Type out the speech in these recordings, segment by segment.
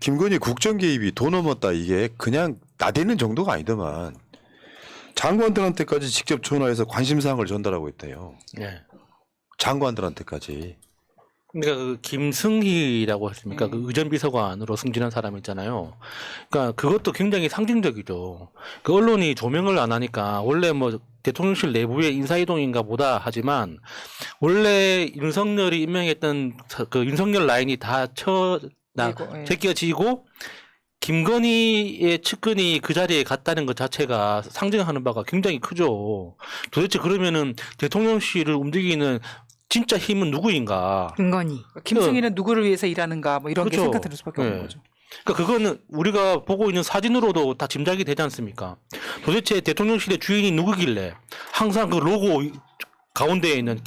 김건희 국정 개입이 도 넘었다 이게 그냥 나대는 정도가 아니더만 장관들한테까지 직접 전화해서 관심사항을 전달하고 있대요. 네. 장관들한테까지. 그러니까 그 김승희라고 했습니까? 그 의전비서관으로 승진한 사람 있잖아요. 그러니까 그것도 굉장히 상징적이죠. 그 언론이 조명을 안 하니까 원래 뭐 대통령실 내부의 인사이동인가 보다 하지만 원래 윤석열이 임명했던 그 윤석열 라인이 다 제껴지고 김건희의 측근이 그 자리에 갔다는 것 자체가 상징하는 바가 굉장히 크죠. 도대체 그러면은 대통령실을 움직이는 진짜 힘은 누구인가? 김건희. 김승희는 누구를 위해서 일하는가 뭐 이런 게 그렇죠. 생각 들 수밖에 없는 거죠. 그러니까 그거는 우리가 보고 있는 사진으로도 다 짐작이 되지 않습니까? 도대체 대통령실의 주인이 누구길래 항상 그 로고 가운데에 있는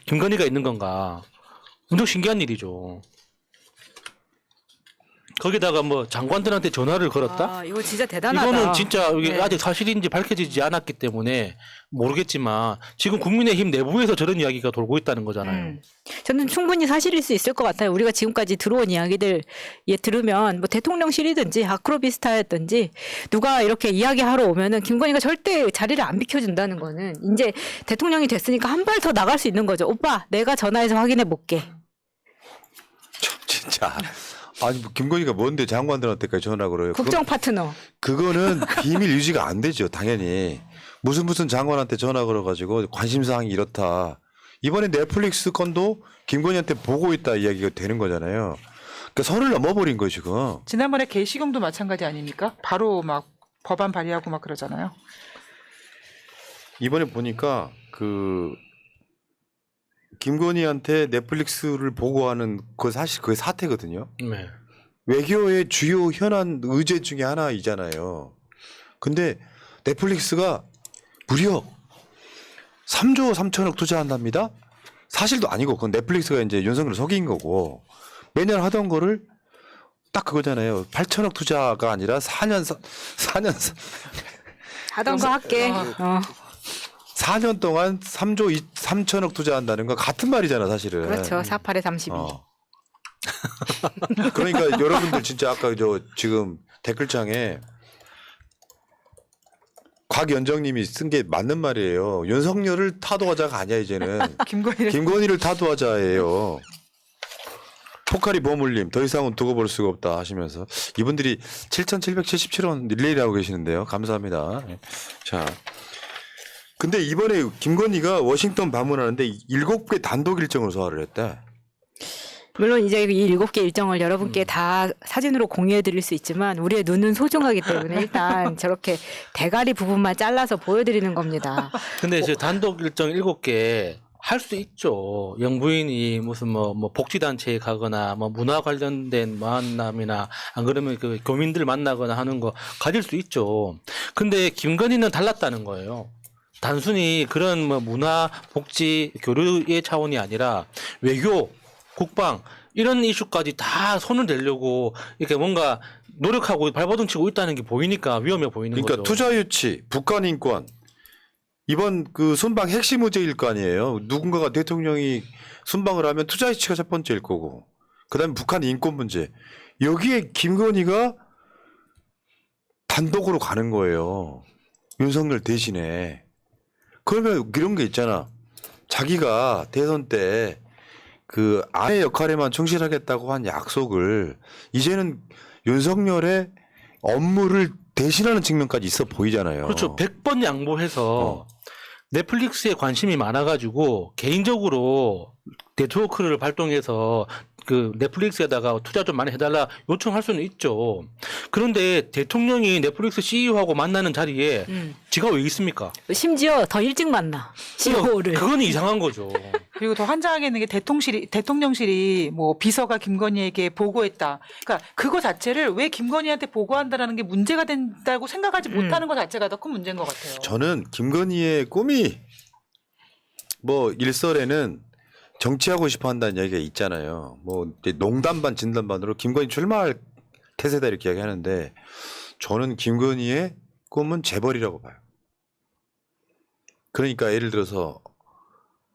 김건희가 있는 건가? 엄청 신기한 일이죠. 거기다가 뭐 장관들한테 전화를 걸었다? 아, 이거 진짜 대단하다. 이거는 진짜 이게 네. 아직 사실인지 밝혀지지 않았기 때문에 모르겠지만 지금 국민의힘 내부에서 저런 이야기가 돌고 있다는 거잖아요. 저는 충분히 사실일 수 있을 것 같아요. 우리가 지금까지 들어온 이야기들 들으면 뭐 대통령실이든지 아크로비스타였든지 누가 이렇게 이야기하러 오면은 김건희가 절대 자리를 안 비켜준다는 거는 이제 대통령이 됐으니까 한 발 더 나갈 수 있는 거죠. 오빠, 내가 전화해서 확인해 볼게. 진짜. 아니 뭐 김건희가 뭔데 장관들한테까지 전화 걸어요. 국정 파트너. 그거는 비밀 유지가 안 되죠. 당연히. 무슨 장관한테 전화 걸어가지고 관심사항이 이렇다. 이번에 넷플릭스 건도 김건희한테 보고 있다 이야기가 되는 거잖아요. 그러니까 선을 넘어버린 거예요 지금. 지난번에 개시경도 마찬가지 아닙니까? 바로 막 법안 발의하고 막 그러잖아요. 이번에 보니까 김건희한테 넷플릭스를 보고하는 그 사실 그게 사태거든요. 네. 외교의 주요 현안 의제 중에 하나이잖아요. 근데 넷플릭스가 무려 3조 3천억 투자한답니다. 사실도 아니고 그건 넷플릭스가 이제 윤석열을 속인 거고 매년 하던 거를 딱 그거잖아요. 8천억 투자가 아니라 4년 하던 거 할게. 4년 동안 3조 3천억 투자한다는 거 같은 말이잖아 사실은. 그렇죠. 48에 32. 그러니까 여러분들 진짜 아까 지금 댓글창에 곽연정님이 쓴 게 맞는 말이에요. 윤석열을 타도하자가 아니야 이제는. 김건희를 타도하자예요. 포카리 보물님 더 이상은 두고 볼 수가 없다 하시면서 이분들이 7,777원 릴레이를 하고 계시는데요. 감사합니다. 자, 근데 이번에 김건희가 워싱턴 방문하는데 7개 단독 일정으로 소화를 했대. 물론 이제 이 7개 일정을 여러분께 다 사진으로 공유해 드릴 수 있지만 우리의 눈은 소중하기 때문에 일단 저렇게 대가리 부분만 잘라서 보여드리는 겁니다. 근데 이제 단독 일정 7개 할 수 있죠. 영부인이 무슨 뭐 복지단체에 가거나 뭐 문화 관련된 만남이나 안 그러면 그 교민들 만나거나 하는 거 가질 수 있죠. 근데 김건희는 달랐다는 거예요. 단순히 그런 뭐 문화, 복지, 교류의 차원이 아니라 외교, 국방 이런 이슈까지 다 손을 대려고 이렇게 뭔가 노력하고 발버둥 치고 있다는 게 보이니까 위험해 보이는 그러니까 거죠. 투자 유치, 북한 인권 이번 그 순방 핵심 의제일 거 아니에요. 누군가가 대통령이 순방을 하면 투자 유치가 첫 번째일 거고 그다음에 북한 인권 문제 여기에 김건희가 단독으로 가는 거예요. 윤석열 대신에. 그러면 이런 게 있잖아. 자기가 대선 때 그 아내 역할에만 충실하겠다고 한 약속을 이제는 윤석열의 업무를 대신하는 측면까지 있어 보이잖아요. 그렇죠. 100번 양보해서 넷플릭스에 관심이 많아가지고 개인적으로 네트워크를 발동해서 그 넷플릭스에다가 투자 좀 많이 해달라 요청할 수는 있죠. 그런데 대통령이 넷플릭스 CEO하고 만나는 자리에 지가 왜 있습니까? 심지어 더 일찍 만나. CEO를. 그건 이상한 거죠. 그리고 더 환장하게 있는 게 대통령실이 뭐 비서가 김건희에게 보고했다. 그러니까 그거 자체를 왜 김건희한테 보고한다라는 게 문제가 된다고 생각하지 못하는 것 자체가 더 큰 문제인 것 같아요. 저는 김건희의 꿈이 뭐 일설에는 정치하고 싶어 한다는 얘기가 있잖아요. 뭐 농담 반 진담 반으로 김건희 출마할 태세다 이렇게 이야기하는데 저는 김건희의 꿈은 재벌이라고 봐요. 그러니까 예를 들어서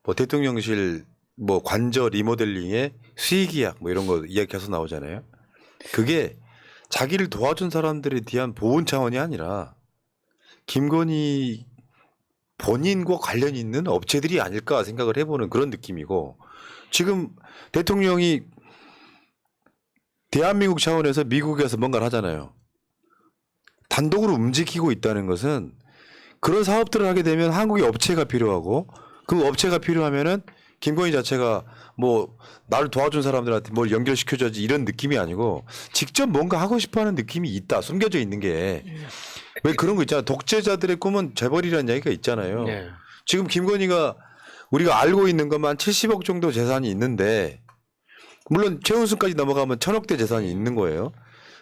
뭐 대통령실 뭐 관저 리모델링에 수의계약 뭐 이런 거 이야기 계속 나오잖아요. 그게 자기를 도와준 사람들에 대한 보온 차원이 아니라 김건희 본인과 관련 있는 업체들이 아닐까 생각을 해보는 그런 느낌이고, 지금 대통령이 대한민국 차원에서 미국에서 뭔가를 하잖아요. 단독으로 움직이고 있다는 것은 그런 사업들을 하게 되면 한국에 업체가 필요하고, 그 업체가 필요하면은 김건희 자체가 뭐 나를 도와준 사람들한테 뭘 연결시켜줘야지 이런 느낌이 아니고 직접 뭔가 하고 싶어하는 느낌이 있다, 숨겨져 있는 게. 왜 그런 거 있잖아. 독재자들의 꿈은 재벌이라는 이야기가 있잖아요. 네. 지금 김건희가 우리가 알고 있는 것만 70억 정도 재산이 있는데, 물론 최은순까지 넘어가면 1000억대 재산이 있는 거예요.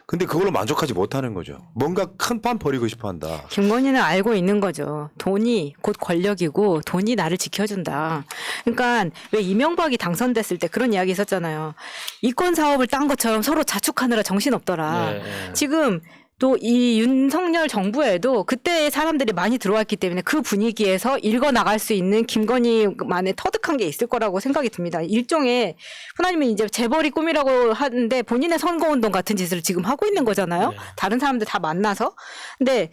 근데 그걸로 만족하지 못하는 거죠. 뭔가 큰 판 벌이고 싶어 한다. 김건희는 알고 있는 거죠. 돈이 곧 권력이고 돈이 나를 지켜준다. 그러니까 왜 이명박이 당선됐을 때 그런 이야기 있었잖아요. 이권 사업을 딴 것처럼 서로 자축하느라 정신없더라. 네. 지금 또 이 윤석열 정부에도 그때 사람들이 많이 들어왔기 때문에 그 분위기에서 읽어 나갈 수 있는 김건희만의 터득한 게 있을 거라고 생각이 듭니다. 일종의 하나님은 이제 재벌이 꿈이라고 하는데 본인의 선거운동 같은 짓을 지금 하고 있는 거잖아요. 네. 다른 사람들 다 만나서. 근데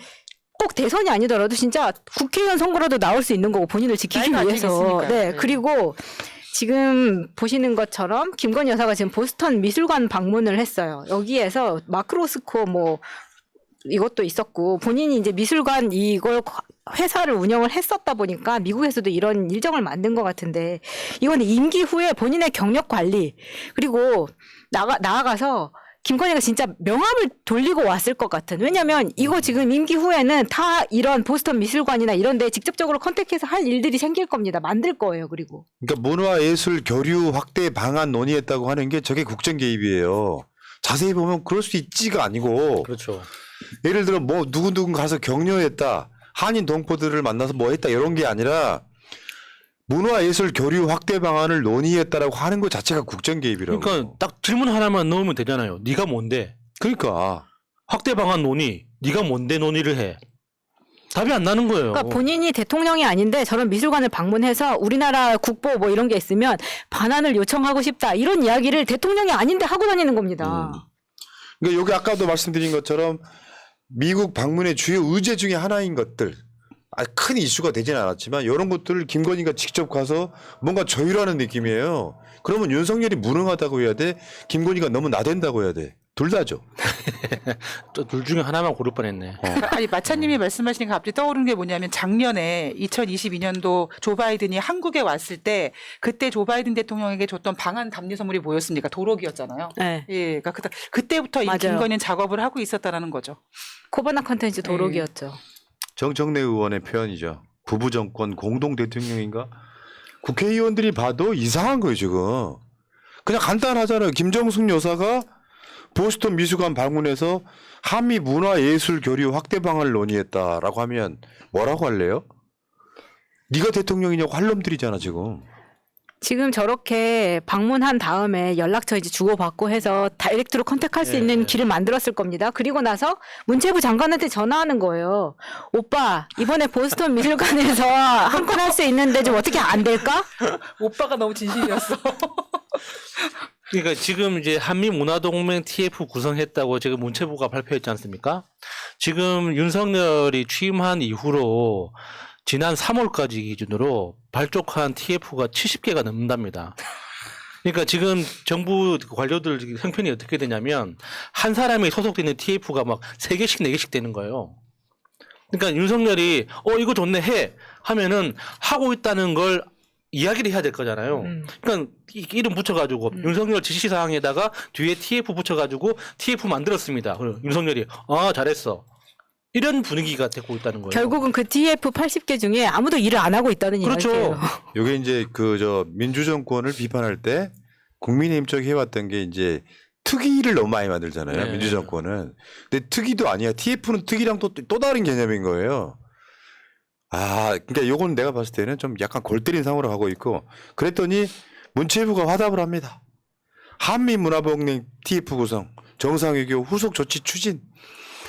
꼭 대선이 아니더라도 진짜 국회의원 선거라도 나올 수 있는 거고, 본인을 지키기 나이가 위해서. 아직 있으니까요. 네. 네. 그리고 지금 보시는 것처럼 김건희 여사가 지금 보스턴 미술관 방문을 했어요. 여기에서 마크로스코 뭐 이것도 있었고, 본인이 이제 미술관 이걸 회사를 운영을 했었다 보니까 미국에서도 이런 일정을 만든 것 같은데, 이거는 임기 후에 본인의 경력 관리, 그리고 나아가서 김건희가 진짜 명함을 돌리고 왔을 것 같은. 왜냐면 이거 지금 임기 후에는 다 이런 보스턴 미술관이나 이런 데 직접적으로 컨택해서 할 일들이 생길 겁니다. 만들 거예요. 그리고 그러니까 문화예술 교류 확대 방안 논의했다고 하는 게 저게 국정 개입이에요. 자세히 보면 그럴 수 있지가 아니고, 그렇죠. 예를 들어 뭐 누구누구 가서 격려했다, 한인 동포들을 만나서 뭐 했다, 이런 게 아니라 문화예술 교류 확대 방안을 논의했다라고 하는 것 자체가 국정 개입이라고. 그러니까 딱 질문 하나만 넣으면 되잖아요. 네가 뭔데? 그러니까 확대 방안 논의. 네가 뭔데 논의를 해? 답이 안 나는 거예요. 그러니까 본인이 대통령이 아닌데 저런 미술관을 방문해서 우리나라 국보 뭐 이런 게 있으면 반환을 요청하고 싶다, 이런 이야기를 대통령이 아닌데 하고 다니는 겁니다. 그러니까 여기 아까도 말씀드린 것처럼 미국 방문의 주요 의제 중에 하나인 것들, 큰 이슈가 되지는 않았지만 이런 것들을 김건희가 직접 가서 뭔가 조율하는 느낌이에요. 그러면 윤석열이 무능하다고 해야 돼? 김건희가 너무 나댄다고 해야 돼? 둘 다죠. 또 둘 중에 하나만 고를 뻔했네. 아니 마차님이 말씀하시니까 갑자기 떠오르는 게 뭐냐면, 작년에 2022년도 조 바이든이 한국에 왔을 때 그때 조 바이든 대통령에게 줬던 방한 답례 선물이 뭐였습니까? 도록이었잖아요. 네. 예, 그러니까 그때부터 이 맞아요. 김건희는 작업을 하고 있었다라는 거죠. 코바나 컨텐츠 도록이었죠. 정청래 의원의 표현이죠. 부부 정권 공동 대통령인가? 국회의원들이 봐도 이상한 거예요 지금. 그냥 간단하잖아요. 김정숙 여사가 보스턴 미술관 방문해서 한미 문화예술 교류 확대 방안을 논의했다라고 하면 뭐라고 할래요? 네가 대통령이냐고 할 놈들이잖아 지금. 지금 저렇게 방문한 다음에 연락처 이제 주고받고 해서 다이렉트로 컨택할 수 있는 길을 만들었을 겁니다. 그리고 나서 문체부 장관한테 전화하는 거예요. 오빠, 이번에 보스턴 미술관에서 한 건 할 수 있는데 좀 어떻게 안 될까? 오빠가 너무 진심이었어. 그러니까 지금 이제 한미 문화동맹 TF 구성했다고 지금 문체부가 발표했지 않습니까? 지금 윤석열이 취임한 이후로 지난 3월까지 기준으로 발족한 TF가 70개가 넘는답니다. 그러니까 지금 정부 관료들 형편이 어떻게 되냐면 한 사람이 소속되는 TF가 막 3개씩 4개씩 되는 거예요. 그러니까 윤석열이 이거 좋네 해 하면은 하고 있다는 걸 이야기를 해야 될 거잖아요. 그러니까 이름 붙여가지고 윤석열 지시사항에다가 뒤에 TF 붙여가지고 TF 만들었습니다. 그리고 윤석열이 잘했어. 이런 분위기가 되고 있다는 거예요. 결국은 그 TF 80개 중에 아무도 일을 안 하고 있다는 그렇죠. 이야기예요. 요게 이제 민주정권을 비판할 때 국민의힘 쪽이 해왔던 게 이제 특위를 너무 많이 만들잖아요. 네. 민주정권은. 근데 특위도 아니야. TF는 특위랑 또 다른 개념인 거예요. 그러니까 요건 내가 봤을 때는 좀 약간 골 때린 상으로 가고 있고, 그랬더니 문체부가 화답을 합니다. 한미 문화동맹 TF 구성, 정상외교 후속 조치 추진.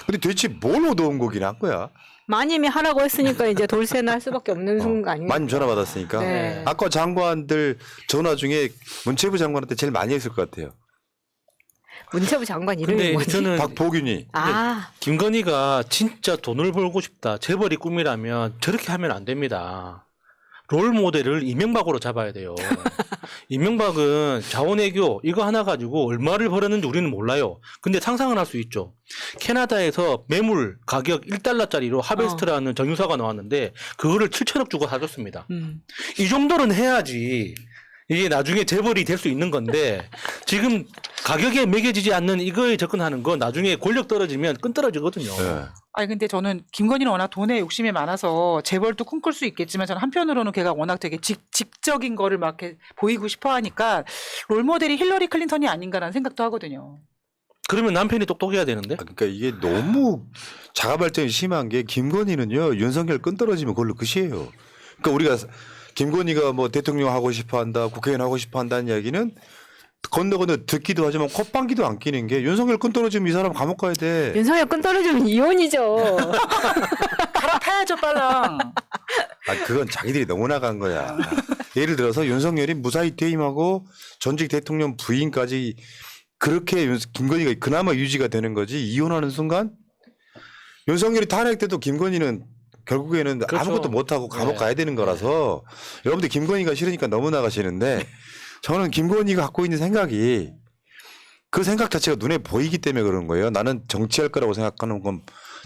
근데 도대체 뭘 얻어온 거긴 한 거야? 마님이 하라고 했으니까 이제 돌쇠는 할 수밖에 없는 순간 아닌가. 많이 전화 받았으니까. 네. 아까 장관들 전화 중에 문체부 장관한테 제일 많이 했을 것 같아요. 문체부 장관 이름이 근데 뭐지? 저는 박보균이. 아, 김건희가 진짜 돈을 벌고 싶다, 재벌이 꿈이라면 저렇게 하면 안 됩니다. 롤 모델을 이명박으로 잡아야 돼요. 이명박은 자원외교 이거 하나 가지고 얼마를 벌었는지 우리는 몰라요. 근데 상상은 할 수 있죠. 캐나다에서 매물 가격 1달러짜리로 하베스트라는 정유사가 나왔는데 그거를 7천억 주고 사줬습니다. 이 정도는 해야지 이게 나중에 재벌이 될 수 있는 건데 지금 가격에 매겨지지 않는 이거에 접근하는 건 나중에 권력 떨어지면 끈 떨어지거든요. 네. 아니 근데 저는 김건희는 워낙 돈에 욕심이 많아서 재벌도 꿈꿀 수 있겠지만 저는 한편으로는 걔가 워낙 되게 직적인 거를 막 이렇게 보이고 싶어 하니까 롤모델이 힐러리 클린턴이 아닌가라는 생각도 하거든요. 그러면 남편이 똑똑해야 되는데? 그러니까 이게 너무 자가 발전이 심한 게 김건희는요 윤석열 끈 떨어지면 그걸로 끝이에요. 그러니까 우리가 김건희가 뭐 대통령 하고 싶어한다, 국회의원 하고 싶어한다는 이야기는 건너 듣기도 하지만 콧방귀도 안 끼는 게 윤석열 끈 떨어지면 이 사람 감옥 가야 돼. 윤석열 끈 떨어지면 이혼이죠. 갈아타야죠 빨랑. 아 그건 자기들이 너무 나간 거야. 예를 들어서 윤석열이 무사히 퇴임하고 전직 대통령 부인까지 그렇게 김건희가 그나마 유지가 되는 거지 이혼하는 순간 윤석열이 탄핵 때도 김건희는 결국에는 그렇죠. 아무것도 못하고 감옥 네. 가야 되는 거라서 여러분들 김건희가 싫으니까 너무 나가시는데 저는 김건희가 갖고 있는 생각이 그 생각 자체가 눈에 보이기 때문에 그런 거예요. 나는 정치할 거라고 생각하는 건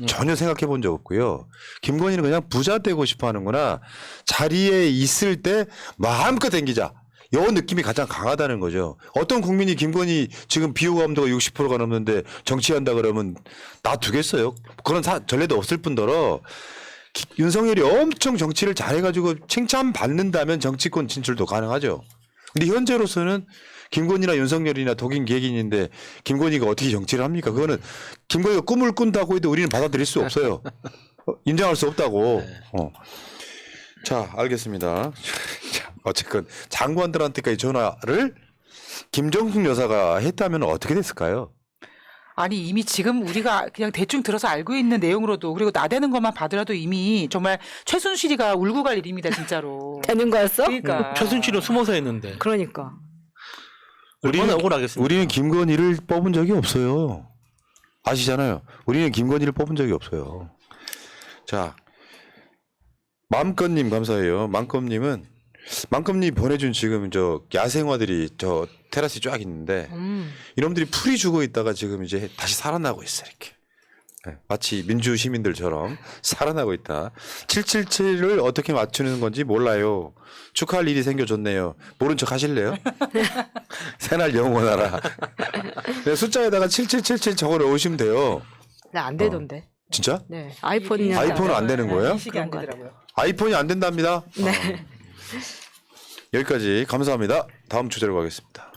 전혀 생각해 본 적 없고요. 김건희는 그냥 부자 되고 싶어 하는구나. 자리에 있을 때 마음껏 댕기자. 이 느낌이 가장 강하다는 거죠. 어떤 국민이 김건희 지금 비호감도가 60%가 넘는데 정치한다 그러면 놔두겠어요. 그런 전례도 없을 뿐더러 윤석열이 엄청 정치를 잘해가지고 칭찬받는다면 정치권 진출도 가능하죠. 근데 현재로서는 김건희나 윤석열이나 독인 개gin인데 김건희가 어떻게 정치를 합니까? 그거는 김건희가 꿈을 꾼다고 해도 우리는 받아들일 수 없어요. 인정할 수 없다고. 자, 알겠습니다. 자, 어쨌건 장관들한테까지 전화를 김정숙 여사가 했다면 어떻게 됐을까요? 아니 이미 지금 우리가 그냥 대충 들어서 알고 있는 내용으로도 그리고 나대는 것만 봐더라도 이미 정말 최순실이가 울고 갈 일입니다 진짜로. 되는 거였어? 그러니까. 최순실은 숨어서 했는데 그러니까. 얼마나 억울하겠습니까? 우리는 김건희를 뽑은 적이 없어요. 아시잖아요. 우리는 김건희를 뽑은 적이 없어요. 자, 맘껏님 감사해요. 맘껏님 보내준 지금 저 야생화들이 저 테라스에 쫙 있는데 이놈들이 풀이 죽어 있다가 지금 이제 다시 살아나고 있어 이렇게. 네, 마치 민주 시민들처럼 살아나고 있다. 777을 어떻게 맞추는 건지 몰라요. 축하할 일이 생겨졌네요. 모른 척 하실래요? 새날 영원하라. 네, 숫자에다가 7777 적어 넣으시면 돼요. 네, 안 되던데. 진짜? 네. 아이폰이 아이폰은 안 되는 거예요? 인식이 안 그런 것 되더라고요. 아이폰이 안 된답니다. 네. 여기까지 감사합니다. 다음 주제로 가겠습니다.